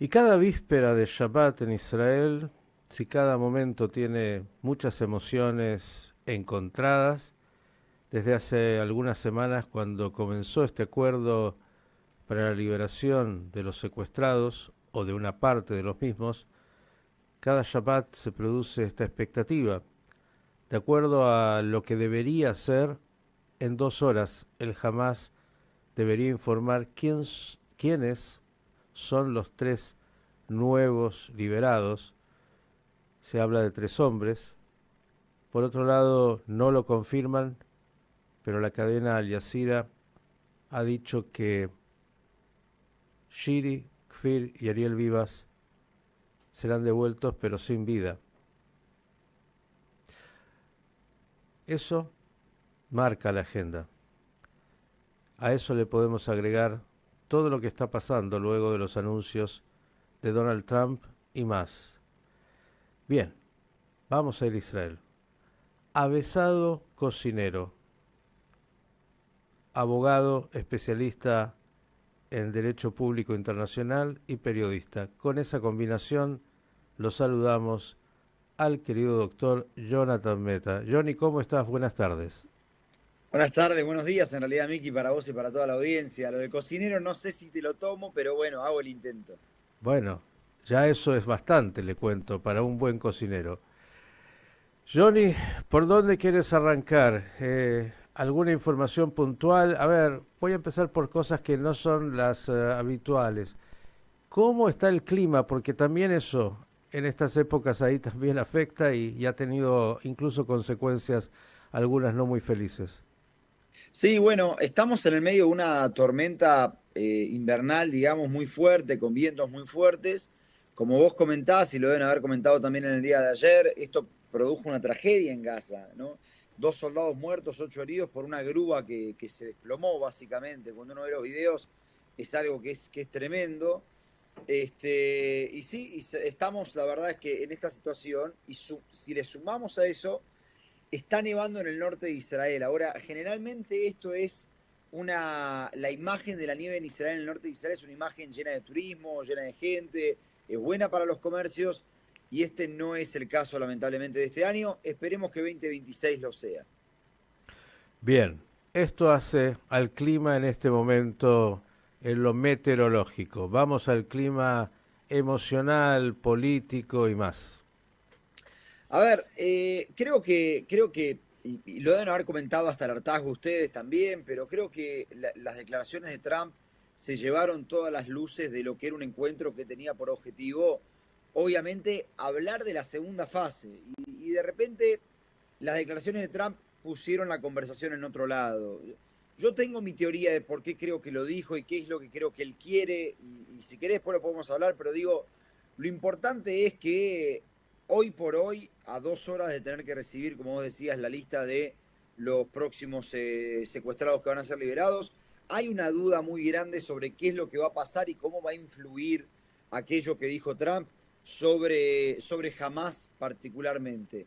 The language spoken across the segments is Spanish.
Y cada víspera de Shabbat en Israel, si cada momento tiene muchas emociones encontradas, desde hace algunas semanas cuando comenzó este acuerdo para la liberación de los secuestrados o de una parte de los mismos, cada Shabbat se produce esta expectativa. De acuerdo a lo que debería ser, en 2 horas el Hamas debería informar quiénes son los 3 nuevos liberados. Se habla de 3 hombres. Por otro lado, no lo confirman, pero la cadena Al Jazeera ha dicho que Shiri, Kfir y Ariel Vivas serán devueltos pero sin vida. Eso marca la agenda. A eso le podemos agregar todo lo que está pasando luego de los anuncios de Donald Trump y más. Bien, vamos a ir a Israel. Avesado cocinero, abogado especialista en Derecho Público Internacional y periodista. Con esa combinación lo saludamos al querido doctor Jonathan Meta. Johnny, ¿cómo estás? Buenas tardes. Buenas tardes, buenos días, en realidad, Miki, para vos y para toda la audiencia. Lo de cocinero no sé si te lo tomo, pero bueno, hago el intento. Bueno, ya eso es bastante, le cuento, para un buen cocinero. Johnny, ¿por dónde quieres arrancar? ¿Alguna información puntual? A ver, voy a empezar por cosas que no son las habituales. ¿Cómo está el clima? Porque también eso en estas épocas ahí también afecta y ha tenido incluso consecuencias, algunas no muy felices. Sí, bueno, estamos en el medio de una tormenta invernal, digamos, muy fuerte, con vientos muy fuertes. Como vos comentás, y lo deben haber comentado también en el día de ayer, esto produjo una tragedia en Gaza, ¿no? 2 soldados muertos, 8 heridos por una grúa que se desplomó, básicamente. Cuando uno ve los videos, es algo que es tremendo. Y sí, estamos, la verdad es que en esta situación, y si le sumamos a eso, está nevando en el norte de Israel. Ahora, generalmente esto es la imagen de la nieve en Israel, en el norte de Israel, es una imagen llena de turismo, llena de gente, es buena para los comercios, y este no es el caso, lamentablemente, de este año. Esperemos que 2026 lo sea. Bien, esto hace al clima en este momento en lo meteorológico. Vamos al clima emocional, político y más. A ver, y lo deben haber comentado hasta el hartazgo ustedes también, pero creo que las declaraciones de Trump se llevaron todas las luces de lo que era un encuentro que tenía por objetivo, obviamente, hablar de la segunda fase. Y de repente las declaraciones de Trump pusieron la conversación en otro lado. Yo tengo mi teoría de por qué creo que lo dijo y qué es lo que creo que él quiere, y si querés después lo podemos hablar, pero digo, lo importante es que hoy por hoy, a 2 horas de tener que recibir, como vos decías, la lista de los próximos secuestrados que van a ser liberados, hay una duda muy grande sobre qué es lo que va a pasar y cómo va a influir aquello que dijo Trump sobre Hamas particularmente.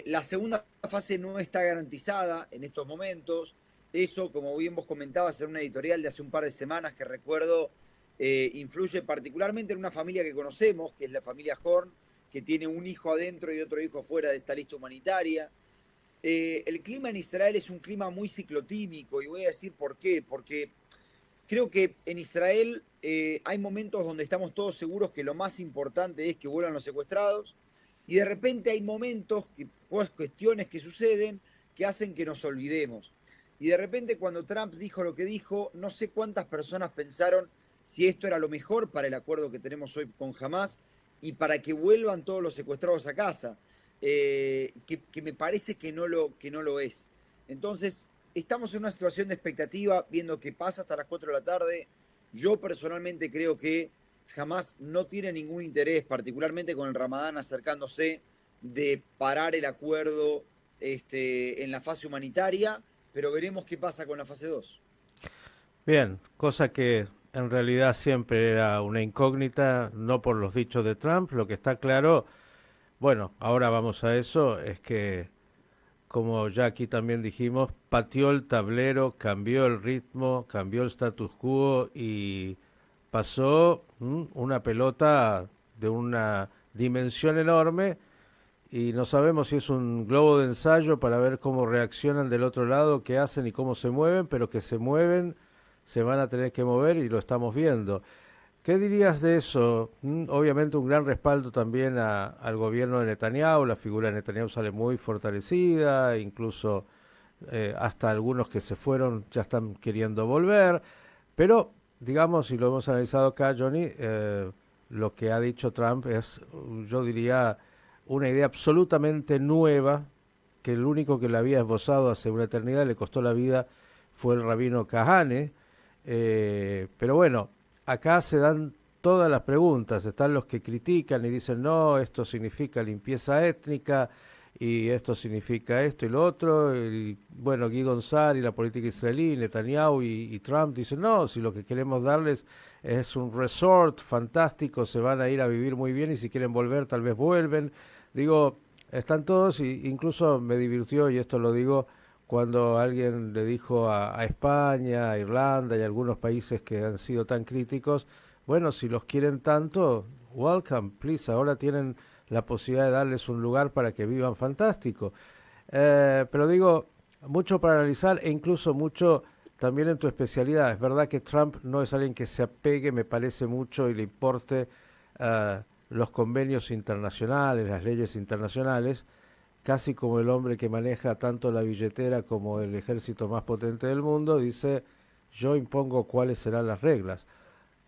La segunda fase no está garantizada en estos momentos. Eso, como bien vos comentabas en una editorial de hace un par de semanas que recuerdo, influye particularmente en una familia que conocemos, que es la familia Horn, que tiene un hijo adentro y otro hijo fuera de esta lista humanitaria. El clima en Israel es un clima muy ciclotímico, y voy a decir por qué. Porque creo que en Israel hay momentos donde estamos todos seguros que lo más importante es que vuelvan los secuestrados, y de repente hay momentos, pues, cuestiones que suceden que hacen que nos olvidemos. Y de repente cuando Trump dijo lo que dijo, no sé cuántas personas pensaron si esto era lo mejor para el acuerdo que tenemos hoy con Hamas y para que vuelvan todos los secuestrados a casa, que me parece que no lo es. Entonces, estamos en una situación de expectativa, viendo qué pasa hasta las 4 de la tarde. Yo personalmente creo que jamás no tiene ningún interés, particularmente con el Ramadán acercándose, de parar el acuerdo en la fase humanitaria, pero veremos qué pasa con la fase 2. Bien, cosa que en realidad siempre era una incógnita, no por los dichos de Trump. Lo que está claro, bueno, ahora vamos a eso, es que como ya aquí también dijimos, pateó el tablero, cambió el ritmo, cambió el status quo y pasó una pelota de una dimensión enorme y no sabemos si es un globo de ensayo para ver cómo reaccionan del otro lado, qué hacen y cómo se mueven, pero que se mueven, se van a tener que mover y lo estamos viendo. ¿Qué dirías de eso? Obviamente un gran respaldo también al gobierno de Netanyahu, la figura de Netanyahu sale muy fortalecida, incluso hasta algunos que se fueron ya están queriendo volver, pero digamos, y lo hemos analizado acá, Johnny, lo que ha dicho Trump es, yo diría, una idea absolutamente nueva, que el único que la había esbozado hace una eternidad, le costó la vida, fue el rabino Kahane, pero bueno, acá se dan todas las preguntas, están los que critican y dicen, no, esto significa limpieza étnica, y esto significa esto y lo otro, y bueno, Guidon Sar y la política israelí, Netanyahu y Trump dicen, no, si lo que queremos darles es un resort fantástico, se van a ir a vivir muy bien y si quieren volver tal vez vuelven. Digo, están todos, y incluso me divirtió, y esto lo digo, cuando alguien le dijo a España, a Irlanda y a algunos países que han sido tan críticos, bueno, si los quieren tanto, welcome, please, ahora tienen la posibilidad de darles un lugar para que vivan fantástico. Pero digo, mucho para analizar e incluso mucho también en tu especialidad. Es verdad que Trump no es alguien que se apegue, me parece mucho, y le importe los convenios internacionales, las leyes internacionales, casi como el hombre que maneja tanto la billetera como el ejército más potente del mundo, dice, yo impongo cuáles serán las reglas.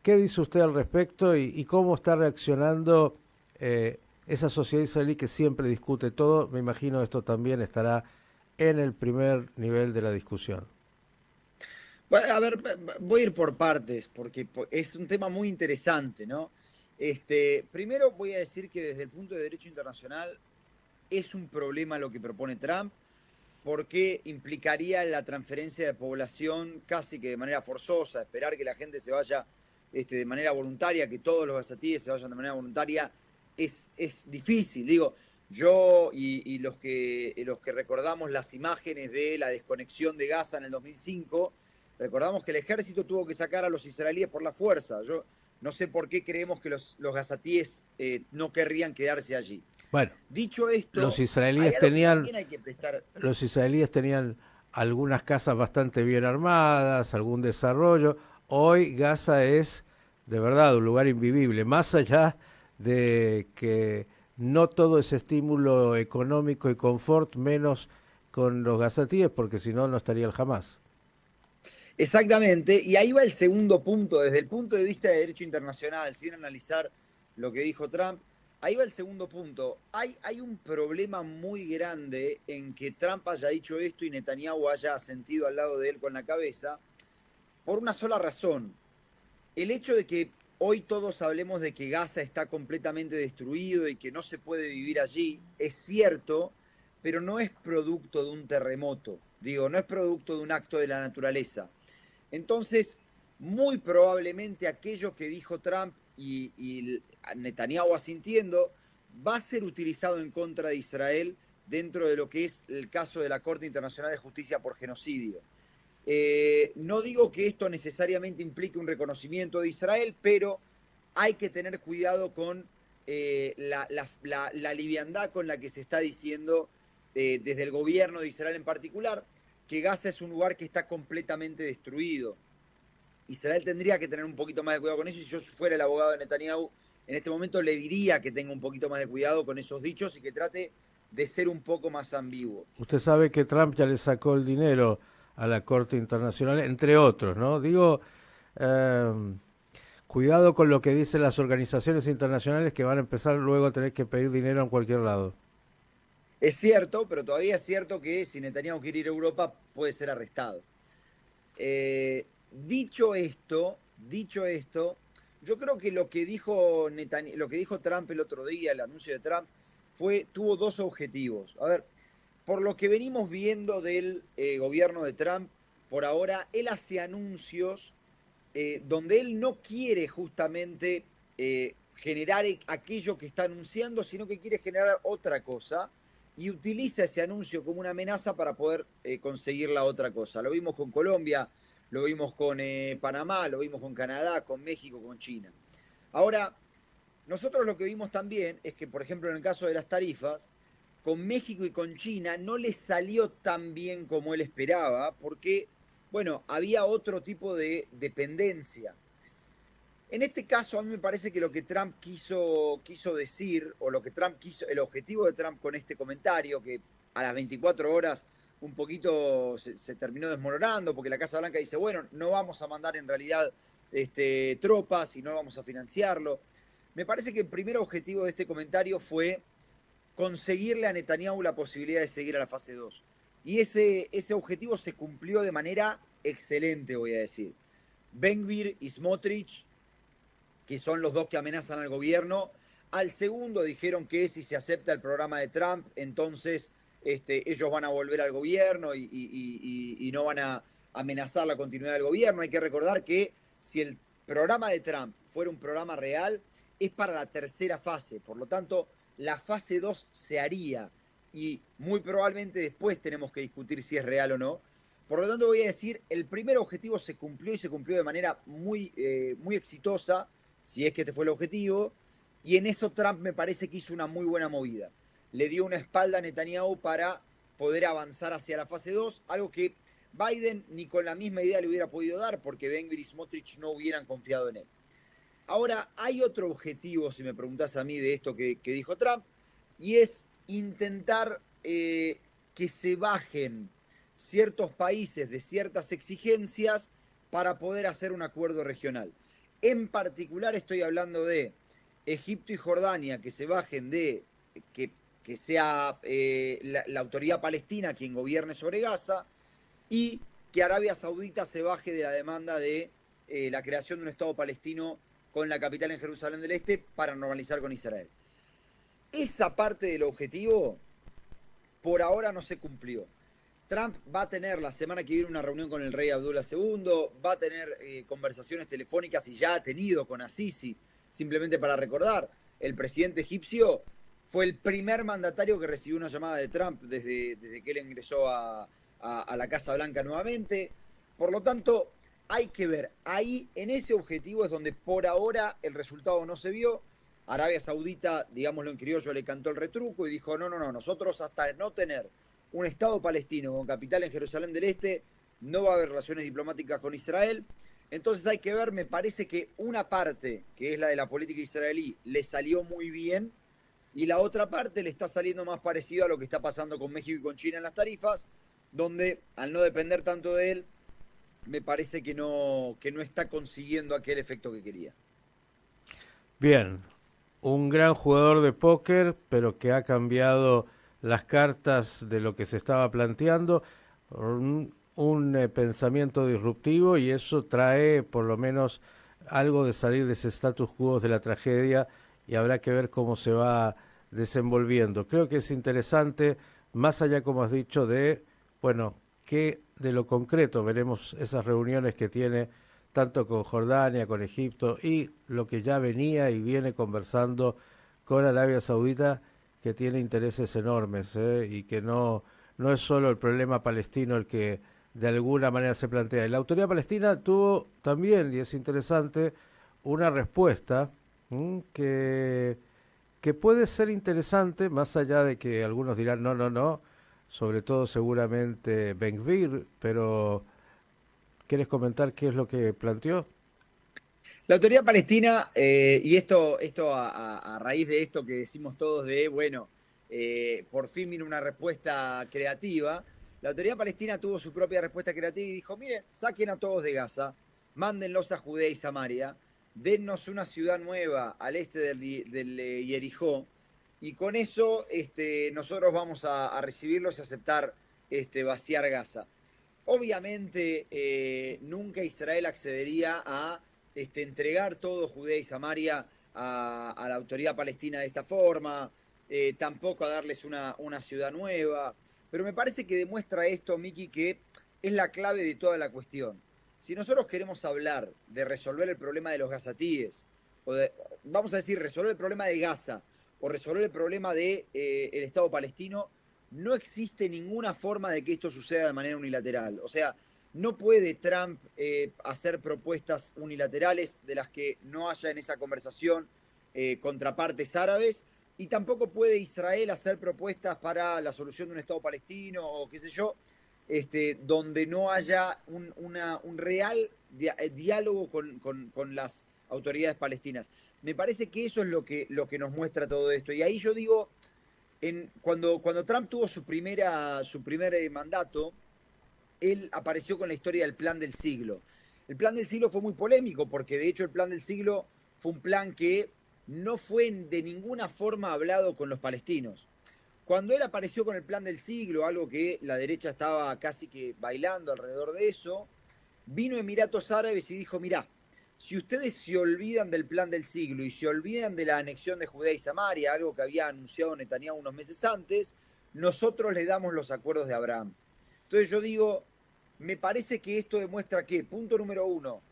¿Qué dice usted al respecto y cómo está reaccionando esa sociedad israelí que siempre discute todo? Me imagino esto también estará en el primer nivel de la discusión. Bueno, a ver, voy a ir por partes, porque es un tema muy interesante, ¿no? Primero voy a decir que desde el punto de derecho internacional es un problema lo que propone Trump, porque implicaría la transferencia de población casi que de manera forzosa, esperar que la gente se vaya de manera voluntaria, que todos los gazatíes se vayan de manera voluntaria, es difícil. Digo, yo y los que recordamos las imágenes de la desconexión de Gaza en el 2005, recordamos que el ejército tuvo que sacar a los israelíes por la fuerza. Yo no sé por qué creemos que los gazatíes no querrían quedarse allí. Bueno, Dicho los esto, hay israelíes algo que tenían, también hay que prestar. los israelíes tenían algunas casas bastante bien armadas, algún desarrollo. Hoy Gaza es de verdad un lugar invivible, más allá de que no todo es estímulo económico y confort, menos con los gazatíes, porque si no, no estaría el Hamas. Exactamente, y ahí va el segundo punto, desde el punto de vista de derecho internacional, sin analizar lo que dijo Trump, ahí va el segundo punto. Hay un problema muy grande en que Trump haya dicho esto y Netanyahu haya sentido al lado de él con la cabeza, por una sola razón. El hecho de que hoy todos hablemos de que Gaza está completamente destruido y que no se puede vivir allí, es cierto, pero no es producto de un terremoto, digo, no es producto de un acto de la naturaleza. Entonces, muy probablemente aquello que dijo Trump y Netanyahu asintiendo va a ser utilizado en contra de Israel dentro de lo que es el caso de la Corte Internacional de Justicia por Genocidio. No digo que esto necesariamente implique un reconocimiento de Israel, pero hay que tener cuidado con la liviandad con la que se está diciendo desde el gobierno de Israel en particular, que Gaza es un lugar que está completamente destruido. Israel tendría que tener un poquito más de cuidado con eso, y si yo fuera el abogado de Netanyahu, en este momento le diría que tenga un poquito más de cuidado con esos dichos y que trate de ser un poco más ambiguo. Usted sabe que Trump ya le sacó el dinero a la Corte Internacional, entre otros, ¿no? Digo, eh, cuidado con lo que dicen las organizaciones internacionales que van a empezar luego a tener que pedir dinero en cualquier lado. Es cierto, pero todavía es cierto que si Netanyahu quiere ir a Europa puede ser arrestado. Dicho esto, yo creo que lo que dijo Trump el otro día, el anuncio de Trump, tuvo dos objetivos. A ver, por lo que venimos viendo del gobierno de Trump, por ahora él hace anuncios donde él no quiere justamente generar aquello que está anunciando, sino que quiere generar otra cosa. y utiliza ese anuncio como una amenaza para poder conseguir la otra cosa. Lo vimos con Colombia, lo vimos con Panamá, lo vimos con Canadá, con México, con China. Ahora, nosotros lo que vimos también es que, por ejemplo, en el caso de las tarifas, con México y con China no le salió tan bien como él esperaba, porque, bueno, había otro tipo de dependencia. En este caso, a mí me parece que lo que Trump quiso decir, o lo que Trump quiso, el objetivo de Trump con este comentario, que a las 24 horas un poquito se terminó desmoronando, porque la Casa Blanca dice, bueno, no vamos a mandar en realidad tropas y no vamos a financiarlo. Me parece que el primer objetivo de este comentario fue conseguirle a Netanyahu la posibilidad de seguir a la fase 2. Y ese objetivo se cumplió de manera excelente, voy a decir. Ben-Gvir y Smotrich, que son los dos que amenazan al gobierno, al segundo dijeron que si se acepta el programa de Trump, entonces ellos van a volver al gobierno y no van a amenazar la continuidad del gobierno. Hay que recordar que si el programa de Trump fuera un programa real, es para la tercera fase. Por lo tanto, la fase 2 se haría y muy probablemente después tenemos que discutir si es real o no. Por lo tanto, voy a decir, el primer objetivo se cumplió y se cumplió de manera muy exitosa, si es que este fue el objetivo, y en eso Trump me parece que hizo una muy buena movida. Le dio una espalda a Netanyahu para poder avanzar hacia la fase 2, algo que Biden ni con la misma idea le hubiera podido dar porque Ben-Gvir y Smotrich no hubieran confiado en él. Ahora, hay otro objetivo, si me preguntás a mí, de esto que dijo Trump, y es intentar que se bajen ciertos países de ciertas exigencias para poder hacer un acuerdo regional. En particular estoy hablando de Egipto y Jordania, que se bajen de que sea la autoridad palestina quien gobierne sobre Gaza, y que Arabia Saudita se baje de la demanda de la creación de un Estado palestino con la capital en Jerusalén del Este para normalizar con Israel. Esa parte del objetivo por ahora no se cumplió. Trump va a tener la semana que viene una reunión con el rey Abdullah II, va a tener conversaciones telefónicas y ya ha tenido con Assisi, simplemente para recordar, el presidente egipcio fue el primer mandatario que recibió una llamada de Trump desde que él ingresó a la Casa Blanca nuevamente. Por lo tanto, hay que ver, ahí en ese objetivo es donde por ahora el resultado no se vio. Arabia Saudita, digámoslo en criollo, le cantó el retruco y dijo, no, nosotros hasta no tener un Estado palestino con capital en Jerusalén del Este, no va a haber relaciones diplomáticas con Israel. Entonces hay que ver, me parece que una parte, que es la de la política israelí, le salió muy bien, y la otra parte le está saliendo más parecido a lo que está pasando con México y con China en las tarifas, donde al no depender tanto de él, me parece que no está consiguiendo aquel efecto que quería. Bien, un gran jugador de póker, pero que ha cambiado las cartas de lo que se estaba planteando, un pensamiento disruptivo, y eso trae por lo menos algo de salir de ese status quo de la tragedia, y habrá que ver cómo se va desenvolviendo. Creo que es interesante, más allá, como has dicho, de, bueno, que de lo concreto veremos esas reuniones que tiene tanto con Jordania, con Egipto, y lo que ya venía y viene conversando con Arabia Saudita, que tiene intereses enormes, y que no es solo el problema palestino el que de alguna manera se plantea. Y la autoridad palestina tuvo también, y es interesante, una respuesta que puede ser interesante, más allá de que algunos dirán no, sobre todo seguramente Ben-Gvir, pero ¿quieres comentar qué es lo que planteó? La autoridad palestina, y esto a raíz de esto que decimos todos de, bueno, por fin vino una respuesta creativa, la autoridad palestina tuvo su propia respuesta creativa y dijo, miren, saquen a todos de Gaza, mándenlos a Judea y Samaria, dennos una ciudad nueva al este del Jericó, y con eso nosotros vamos a recibirlos y aceptar vaciar Gaza. Obviamente, nunca Israel accedería a entregar todo Judea y Samaria a la autoridad palestina de esta forma, tampoco a darles una ciudad nueva. Pero me parece que demuestra esto, Miki, que es la clave de toda la cuestión. Si nosotros queremos hablar de resolver el problema de los gazatíes, vamos a decir, resolver el problema de Gaza, o resolver el problema del Estado palestino, no existe ninguna forma de que esto suceda de manera unilateral. O sea, no puede Trump hacer propuestas unilaterales de las que no haya en esa conversación contrapartes árabes, y tampoco puede Israel hacer propuestas para la solución de un Estado palestino o qué sé yo, donde no haya un real diálogo con las autoridades palestinas. Me parece que eso es lo que nos muestra todo esto. Y ahí yo digo, cuando Trump tuvo su primer mandato, él apareció con la historia del plan del siglo. El plan del siglo fue muy polémico porque de hecho el plan del siglo fue un plan que no fue de ninguna forma hablado con los palestinos. Cuando él apareció con el plan del siglo, algo que la derecha estaba casi que bailando alrededor de eso, vino Emiratos Árabes y dijo, mirá, si ustedes se olvidan del plan del siglo y se olvidan de la anexión de Judea y Samaria, algo que había anunciado Netanyahu unos meses antes, nosotros les damos los acuerdos de Abraham. Entonces yo digo, me parece que esto demuestra que, punto número uno,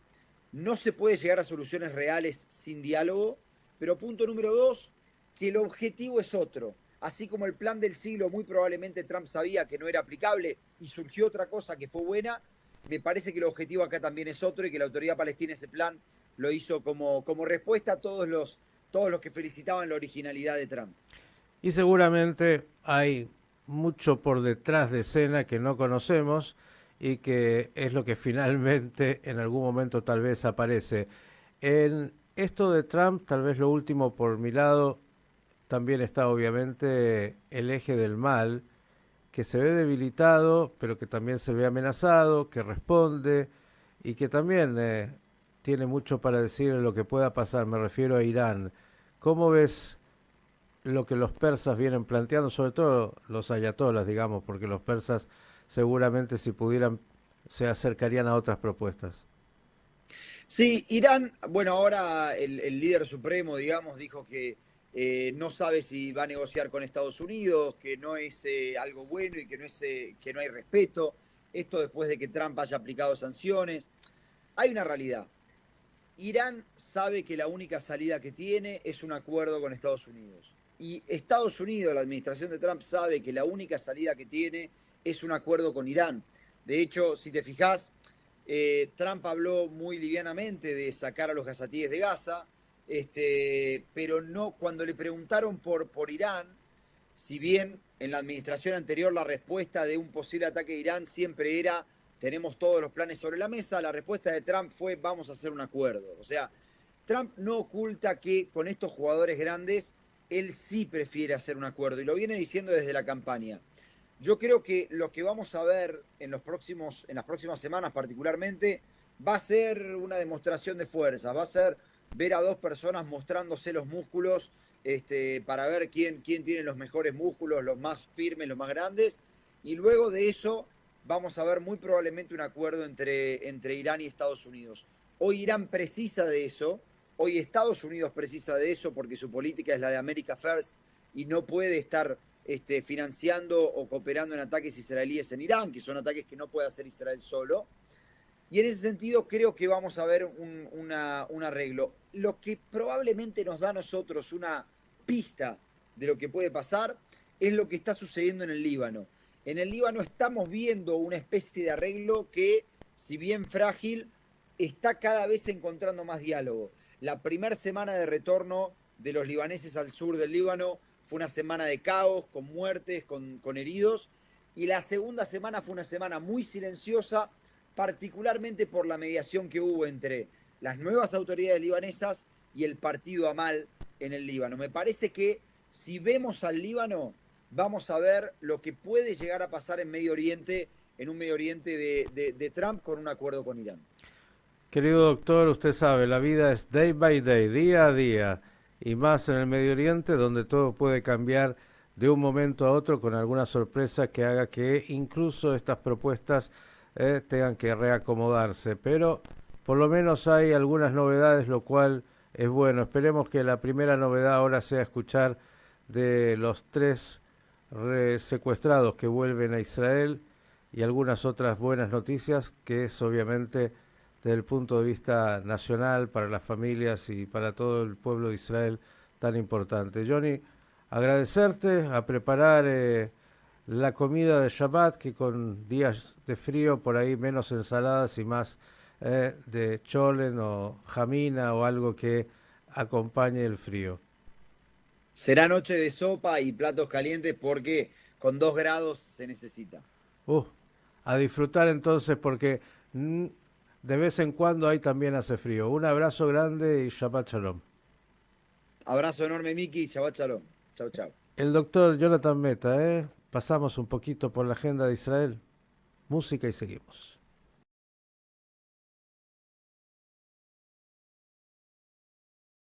no se puede llegar a soluciones reales sin diálogo, pero punto número dos, que el objetivo es otro. Así como el plan del siglo muy probablemente Trump sabía que no era aplicable y surgió otra cosa que fue buena, me parece que el objetivo acá también es otro y que la autoridad palestina ese plan lo hizo como respuesta a todos los que felicitaban la originalidad de Trump. Y seguramente hay mucho por detrás de escena que no conocemos y que es lo que finalmente en algún momento tal vez aparece. En esto de Trump, tal vez lo último por mi lado, también está obviamente el eje del mal, que se ve debilitado, pero que también se ve amenazado, que responde y que también tiene mucho para decir en lo que pueda pasar. Me refiero a Irán. ¿Cómo ves lo que los persas vienen planteando, sobre todo los ayatolas, digamos, porque los persas seguramente si pudieran se acercarían a otras propuestas? Sí, Irán, bueno, ahora el líder supremo, digamos, dijo que no sabe si va a negociar con Estados Unidos, que no es algo bueno y que no hay respeto. Esto después de que Trump haya aplicado sanciones. Hay una realidad. Irán sabe que la única salida que tiene es un acuerdo con Estados Unidos. Y Estados Unidos, la administración de Trump, sabe que la única salida que tiene es un acuerdo con Irán. De hecho, si te fijas, Trump habló muy livianamente de sacar a los gazatíes de Gaza, pero no, cuando le preguntaron por Irán, si bien en la administración anterior la respuesta de un posible ataque a Irán siempre era tenemos todos los planes sobre la mesa, la respuesta de Trump fue vamos a hacer un acuerdo. O sea, Trump no oculta que con estos jugadores grandes él sí prefiere hacer un acuerdo y lo viene diciendo desde la campaña. Yo creo que lo que vamos a ver en las próximas semanas particularmente, va a ser una demostración de fuerza, va a ser ver a dos personas mostrándose los músculos para ver quién tiene los mejores músculos, los más firmes, los más grandes, y luego de eso vamos a ver muy probablemente un acuerdo entre Irán y Estados Unidos. Hoy Irán precisa de eso, hoy Estados Unidos precisa de eso porque su política es la de America First y no puede estar financiando o cooperando en ataques israelíes en Irán, que son ataques que no puede hacer Israel solo. Y en ese sentido creo que vamos a ver un arreglo. Lo que probablemente nos da a nosotros una pista de lo que puede pasar es lo que está sucediendo en el Líbano. En el Líbano estamos viendo una especie de arreglo que, si bien frágil, está cada vez encontrando más diálogo. La primera semana de retorno de los libaneses al sur del Líbano fue una semana de caos, con muertes, con heridos, y la segunda semana fue una semana muy silenciosa, particularmente por la mediación que hubo entre las nuevas autoridades libanesas y el partido Amal en el Líbano. Me parece que si vemos al Líbano, vamos a ver lo que puede llegar a pasar en Medio Oriente, en un Medio Oriente de Trump con un acuerdo con Irán. Querido doctor, usted sabe, la vida es day by day, día a día, y más en el Medio Oriente, donde todo puede cambiar de un momento a otro con alguna sorpresa que haga que incluso estas propuestas tengan que reacomodarse. Pero por lo menos hay algunas novedades, lo cual es bueno. Esperemos que la primera novedad ahora sea escuchar de los tres secuestrados que vuelven a Israel y algunas otras buenas noticias, que es obviamente desde el punto de vista nacional, para las familias y para todo el pueblo de Israel tan importante. Johnny, agradecerte, a preparar la comida de Shabbat, que con días de frío por ahí menos ensaladas y más de cholen o jamina o algo que acompañe el frío. Será noche de sopa y platos calientes porque con 2 grados se necesita. Uh, a disfrutar entonces porque de vez en cuando ahí también hace frío. Un abrazo grande y Shabbat Shalom. Abrazo enorme, Miki. Shabbat shalom. Chau, chau. El doctor Jonathan Meta, ¿eh? Pasamos un poquito por la agenda de Israel, música y seguimos.